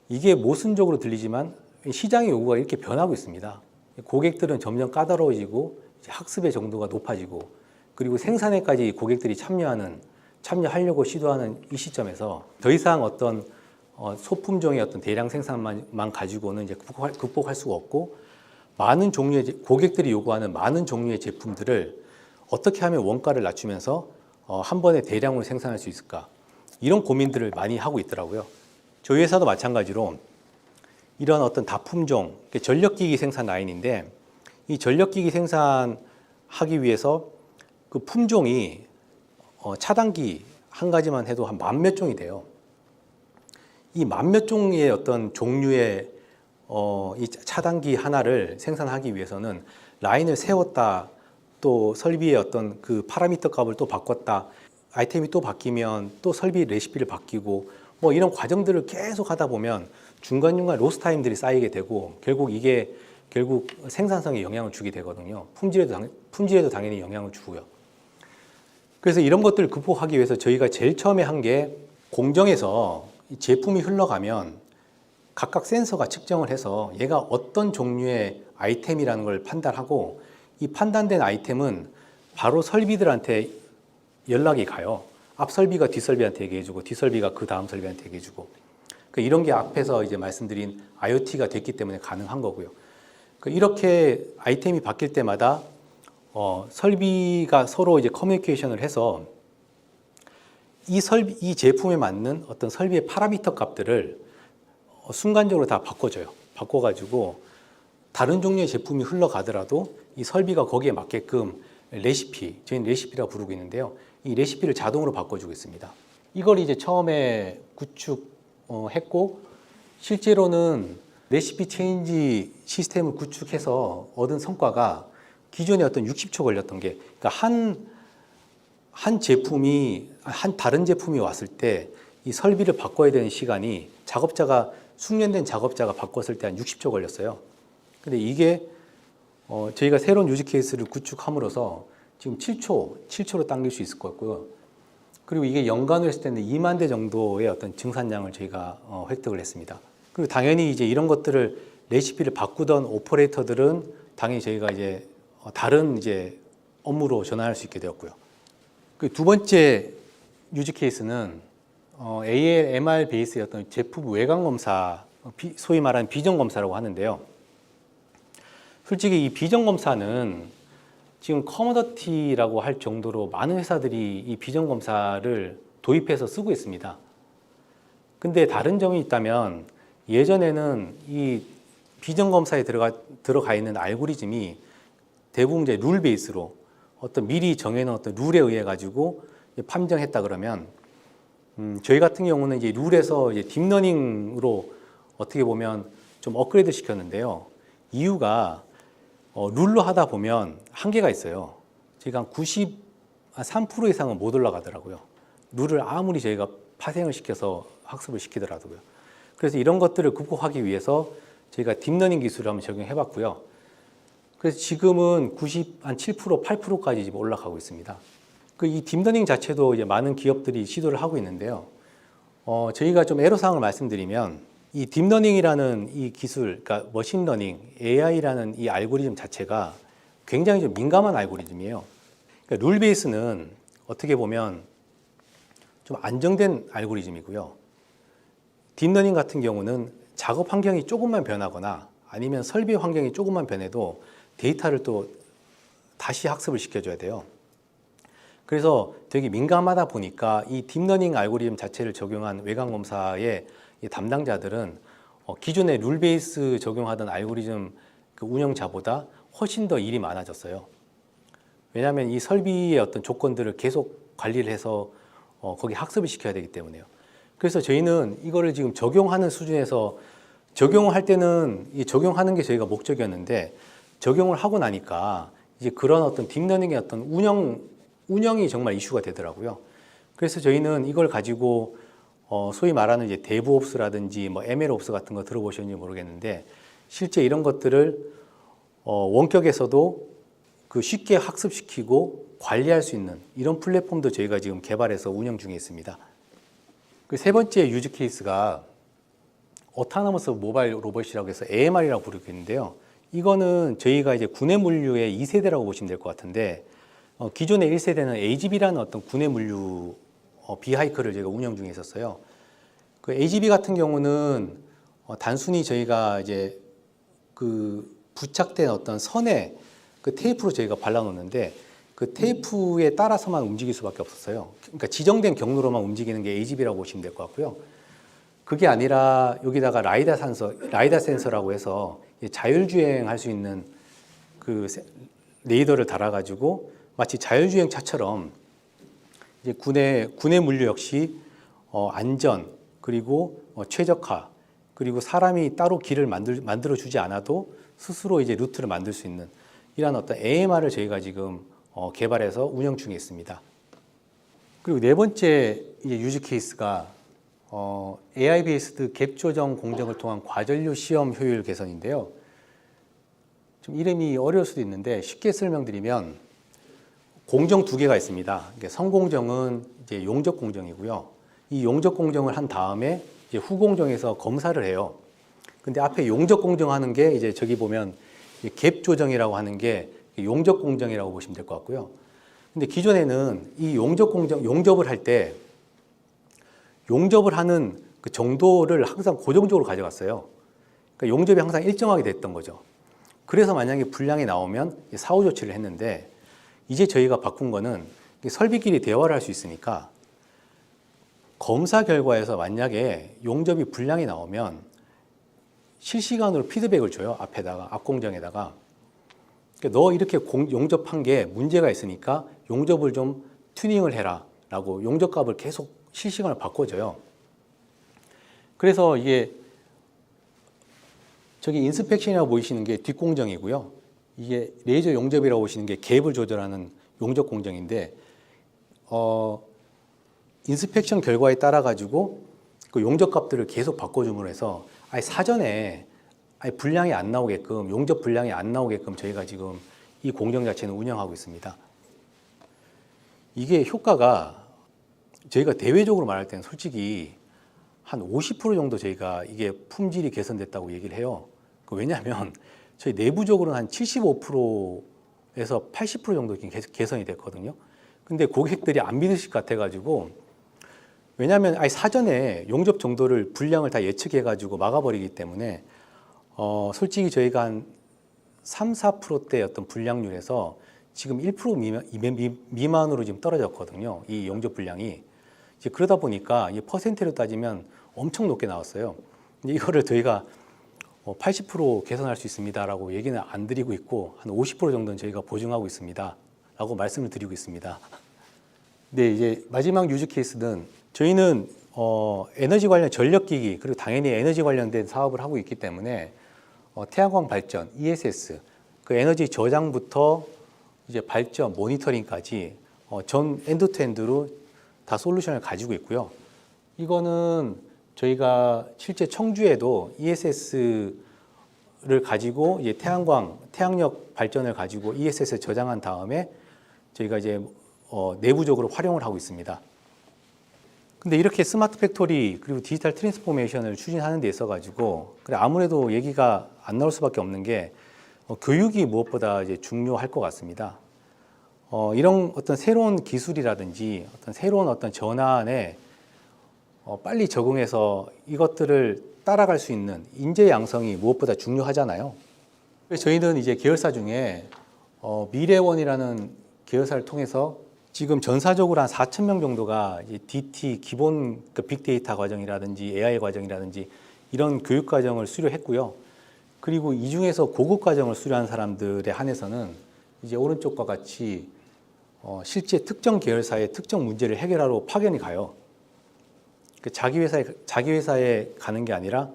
이게 모순적으로 들리지만 시장의 요구가 이렇게 변하고 있습니다. 고객들은 점점 까다로워지고 학습의 정도가 높아지고 그리고 생산에까지 고객들이 참여하려고 시도하는 이 시점에서 더 이상 어떤 소품종의 어떤 대량 생산만 가지고는 이제 극복할 수가 없고 많은 종류의 고객들이 요구하는 많은 종류의 제품들을 어떻게 하면 원가를 낮추면서 한 번에 대량으로 생산할 수 있을까 이런 고민들을 많이 하고 있더라고요. 저희 회사도 마찬가지로 이런 어떤 다품종 전력기기 생산 라인인데 이 전력기기 생산하기 위해서 그 품종이 차단기 한 가지만 해도 한 10,000몇 종이 돼요. 이 10,000몇 종의 어떤 종류의 이 차단기 하나를 생산하기 위해서는 라인을 세웠다, 또 설비의 어떤 그 파라미터 값을 또 바꿨다, 아이템이 또 바뀌면 또 설비 레시피를 바뀌고 뭐 이런 과정들을 계속 하다 보면 중간중간 로스 타임들이 쌓이게 되고 결국 생산성에 영향을 주게 되거든요. 품질에도 당연히 영향을 주고요. 그래서 이런 것들을 극복하기 위해서 저희가 제일 처음에 한 게 공정에서 제품이 흘러가면 각각 센서가 측정을 해서 얘가 어떤 종류의 아이템이라는 걸 판단하고 이 판단된 아이템은 바로 설비들한테 연락이 가요. 앞 설비가 뒷 설비한테 얘기해주고 뒷 설비가 그 다음 설비한테 얘기해주고 그러니까 이런 게 앞에서 이제 말씀드린 IoT가 됐기 때문에 가능한 거고요. 그러니까 이렇게 아이템이 바뀔 때마다 설비가 서로 이제 커뮤니케이션을 해서 이 제품에 맞는 어떤 설비의 파라미터 값들을 순간적으로 다 바꿔줘요. 바꿔가지고 다른 종류의 제품이 흘러가더라도 이 설비가 거기에 맞게끔 레시피, 저희는 레시피라고 부르고 있는데요. 이 레시피를 자동으로 바꿔주고 있습니다. 이걸 이제 처음에 구축했고 실제로는 레시피 체인지 시스템을 구축해서 얻은 성과가 기존에 어떤 60초 걸렸던 게 그러니까 다른 제품이 왔을 때 이 설비를 바꿔야 되는 시간이 숙련된 작업자가 바꿨을 때 한 60초 걸렸어요. 근데 이게 저희가 새로운 유지 케이스를 구축함으로써 지금 7초로 당길 수 있을 것 같고요. 그리고 이게 연간으로 했을 때는 2만 대 정도의 어떤 증산량을 저희가 획득을 했습니다. 그리고 당연히 이제 이런 것들을 레시피를 바꾸던 오퍼레이터들은 당연히 저희가 이제 다른 이제 업무로 전환할 수 있게 되었고요. 그 두 번째 유지 케이스는 ALMR 베이스의 어떤 제품 외관 검사, 소위 말하는 비전 검사라고 하는데요. 솔직히 이 비전 검사는 지금 커머더티라고 할 정도로 많은 회사들이 이 비전 검사를 도입해서 쓰고 있습니다. 근데 다른 점이 있다면 예전에는 이 비전 검사에 들어가 있는 알고리즘이 대부분 이제 룰 베이스로 어떤 미리 정해놓은 어떤 룰에 의해 가지고 판정했다 그러면 저희 같은 경우는 이제 룰에서 이제 딥러닝으로 어떻게 보면 좀 업그레이드 시켰는데요. 이유가 룰로 하다 보면 한계가 있어요. 저희가 한 93% 이상은 못 올라가더라고요. 룰을 아무리 저희가 파생을 시켜서 학습을 시키더라도요. 그래서 이런 것들을 극복하기 위해서 저희가 딥러닝 기술을 한번 적용해 봤고요. 그래서 지금은 7%, 8%까지 지금 올라가고 있습니다. 이 딥러닝 자체도 이제 많은 기업들이 시도를 하고 있는데요. 저희가 좀 애로사항을 말씀드리면 이 딥러닝이라는 이 기술, 그러니까 머신러닝, AI라는 이 알고리즘 자체가 굉장히 좀 민감한 알고리즘이에요. 그러니까 룰 베이스는 어떻게 보면 좀 안정된 알고리즘이고요. 딥러닝 같은 경우는 작업 환경이 조금만 변하거나 아니면 설비 환경이 조금만 변해도 데이터를 또 다시 학습을 시켜줘야 돼요. 그래서 되게 민감하다 보니까 이 딥러닝 알고리즘 자체를 적용한 외관 검사의 담당자들은 기존의 룰 베이스 적용하던 알고리즘 그 운영자보다 훨씬 더 일이 많아졌어요. 왜냐하면 이 설비의 어떤 조건들을 계속 관리를 해서 거기 학습을 시켜야 되기 때문에요. 그래서 저희는 이거를 지금 적용하는 수준에서 적용할 때는 이 적용하는 게 저희가 목적이었는데 적용을 하고 나니까 이제 그런 어떤 딥러닝의 어떤 운영이 정말 이슈가 되더라고요. 그래서 저희는 이걸 가지고 소위 말하는 이제 데브옵스라든지 뭐 MLOps 같은 거 들어보셨는지 모르겠는데 실제 이런 것들을 원격에서도 그 쉽게 학습시키고 관리할 수 있는 이런 플랫폼도 저희가 지금 개발해서 운영 중에 있습니다. 그 세 번째 유즈 케이스가 오토노머스 모바일 로봇이라고 해서 AMR이라고 부르고 있는데요. 이거는 저희가 이제 군의 물류의 2세대라고 보시면 될 것 같은데 기존의 1세대는 AGV라는 어떤 군의 물류 비하이클을 저희가 운영 중에 있었어요. 그 AGV 같은 경우는 단순히 저희가 이제 그 부착된 어떤 선에 그 테이프로 저희가 발라놓는데 그 테이프에 따라서만 움직일 수밖에 없었어요. 그러니까 지정된 경로로만 움직이는 게 AGV라고 보시면 될 것 같고요. 그게 아니라 여기다가 라이다 센서라고 해서 자율주행할 수 있는 그 레이더를 달아가지고 마치 자율주행 차처럼 이제 군의 물류 역시 안전 그리고 최적화 그리고 사람이 따로 길을 만들어 주지 않아도 스스로 이제 루트를 만들 수 있는 이런 어떤 AMR을 저희가 지금 개발해서 운영 중에 있습니다. 그리고 네 번째 이제 유즈 케이스가 AI 베이스드 갭 조정 공정을 통한 과전류 시험 효율 개선인데요. 좀 이름이 어려울 수도 있는데 쉽게 설명드리면 공정 두 개가 있습니다. 선공정은 이제 용접 공정이고요. 이 용접 공정을 한 다음에 이제 후공정에서 검사를 해요. 근데 앞에 용접 공정하는 게 이제 저기 보면 갭 조정이라고 하는 게 용접 공정이라고 보시면 될 것 같고요. 근데 기존에는 이 용접 공정, 용접을 할 때 용접을 하는 그 정도를 항상 고정적으로 가져갔어요. 그러니까 용접이 항상 일정하게 됐던 거죠. 그래서 만약에 불량이 나오면 사후 조치를 했는데 이제 저희가 바꾼 거는 설비끼리 대화를 할 수 있으니까 검사 결과에서 만약에 용접이 불량이 나오면 실시간으로 피드백을 줘요. 앞에다가, 앞 공정에다가. 너 이렇게 용접한 게 문제가 있으니까 용접을 좀 튜닝을 해라 라고 용접값을 계속 실시간으로 바꿔줘요. 그래서 이게 저기 인스펙션이라고 보이시는 게 뒷공정이고요. 이게 레이저 용접이라고 보시는 게 갭을 조절하는 용접 공정인데 인스펙션 결과에 따라 가지고 그 용접 값들을 계속 바꿔줌으로 해서 아예 사전에 아예 불량이 안 나오게끔 용접 불량이 안 나오게끔 저희가 지금 이 공정 자체는 운영하고 있습니다. 이게 효과가 저희가 대외적으로 말할 때는 솔직히 한 50% 정도 저희가 이게 품질이 개선됐다고 얘기를 해요. 왜냐하면 저희 내부적으로는 한 75%에서 80% 정도 개선이 됐거든요. 근데 고객들이 안 믿으실 것 같아가지고 왜냐하면 아예 사전에 용접 정도를 불량을 다 예측해가지고 막아버리기 때문에 솔직히 저희가 한 3, 4%대 어떤 불량률에서 지금 1% 미만으로 지금 떨어졌거든요. 이 용접 불량이. 이제 그러다 보니까 이 퍼센트로 따지면 엄청 높게 나왔어요. 근데 이거를 저희가 80% 개선할 수 있습니다라고 얘기는 안 드리고 있고 한 50% 정도는 저희가 보증하고 있습니다라고 말씀을 드리고 있습니다. 네, 이제 마지막 유즈 케이스는 저희는 에너지 관련 전력기기 그리고 당연히 에너지 관련된 사업을 하고 있기 때문에 태양광 발전, ESS, 그 에너지 저장부터 이제 발전, 모니터링까지 전 엔드투엔드로 다 솔루션을 가지고 있고요. 이거는 저희가 실제 청주에도 ESS를 가지고 이제 태양력 발전을 가지고 ESS에 저장한 다음에 저희가 이제 내부적으로 활용을 하고 있습니다. 근데 이렇게 스마트 팩토리 그리고 디지털 트랜스포메이션을 추진하는 데 있어 가지고 아무래도 얘기가 안 나올 수밖에 없는 게 교육이 무엇보다 이제 중요할 것 같습니다. 이런 어떤 새로운 기술이라든지 어떤 새로운 어떤 전환에 빨리 적응해서 이것들을 따라갈 수 있는 인재 양성이 무엇보다 중요하잖아요. 그래서 저희는 이제 계열사 중에 미래원이라는 계열사를 통해서 지금 전사적으로 한 4,000명 정도가 이제 DT 기본 그 빅데이터 과정이라든지 AI 과정이라든지 이런 교육 과정을 수료했고요. 그리고 이 중에서 고급 과정을 수료한 사람들에 한해서는 이제 오른쪽과 같이 실제 특정 계열사의 특정 문제를 해결하러 파견이 가요. 자기 회사에 가는 게 아니라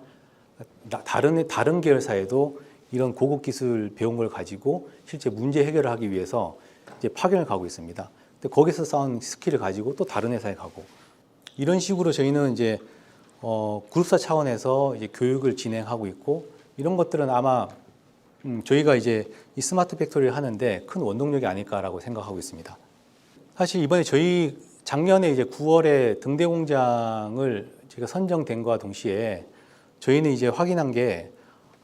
다른 계열사에도 이런 고급 기술 배운 걸 가지고 실제 문제 해결을 하기 위해서 이제 파견을 가고 있습니다. 근데 거기서 쌓은 스킬을 가지고 또 다른 회사에 가고 이런 식으로 저희는 이제 그룹사 차원에서 이제 교육을 진행하고 있고 이런 것들은 아마 저희가 이제 이 스마트 팩토리를 하는데 큰 원동력이 아닐까라고 생각하고 있습니다. 사실 이번에 저희 작년에 이제 9월에 등대 공장을 제가 선정된 것과 동시에 저희는 이제 확인한 게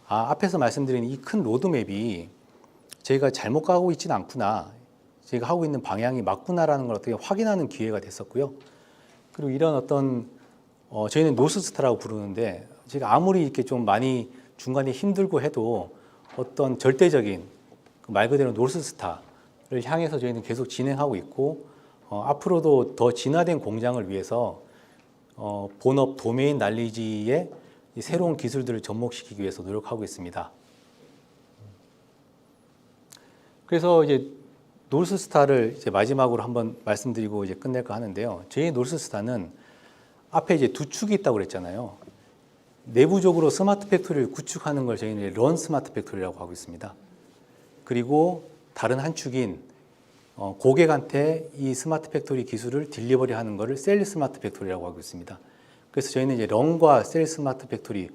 앞에서 말씀드린 이 큰 로드맵이 저희가 잘못 가고 있지는 않구나. 저희가 하고 있는 방향이 맞구나라는 걸 어떻게 확인하는 기회가 됐었고요. 그리고 이런 어떤 저희는 노스스타라고 부르는데 제가 아무리 이렇게 좀 많이 중간에 힘들고 해도 어떤 절대적인 말 그대로 노스스타를 향해서 저희는 계속 진행하고 있고 앞으로도 더 진화된 공장을 위해서 본업 도메인 날리지의 새로운 기술들을 접목시키기 위해서 노력하고 있습니다. 그래서 이제 노스스타를 이제 마지막으로 한번 말씀드리고 이제 끝낼까 하는데요. 저희 노스스타는 앞에 이제 두 축이 있다고 그랬잖아요. 내부적으로 스마트 팩토리를 구축하는 걸 저희는 런 스마트 팩토리라고 하고 있습니다. 그리고 다른 한 축인 고객한테 이 스마트 팩토리 기술을 딜리버리 하는 것을 셀 스마트 팩토리라고 하고 있습니다. 그래서 저희는 이제 런과 셀 스마트 팩토리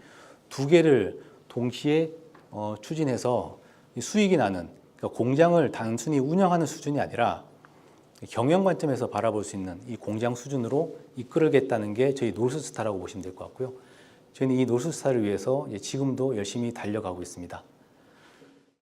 두 개를 동시에 추진해서 수익이 나는, 그러니까 공장을 단순히 운영하는 수준이 아니라 경영 관점에서 바라볼 수 있는 이 공장 수준으로 이끌겠다는 게 저희 노스스타라고 보시면 될 것 같고요. 저희는 이 노스스타를 위해서 지금도 열심히 달려가고 있습니다.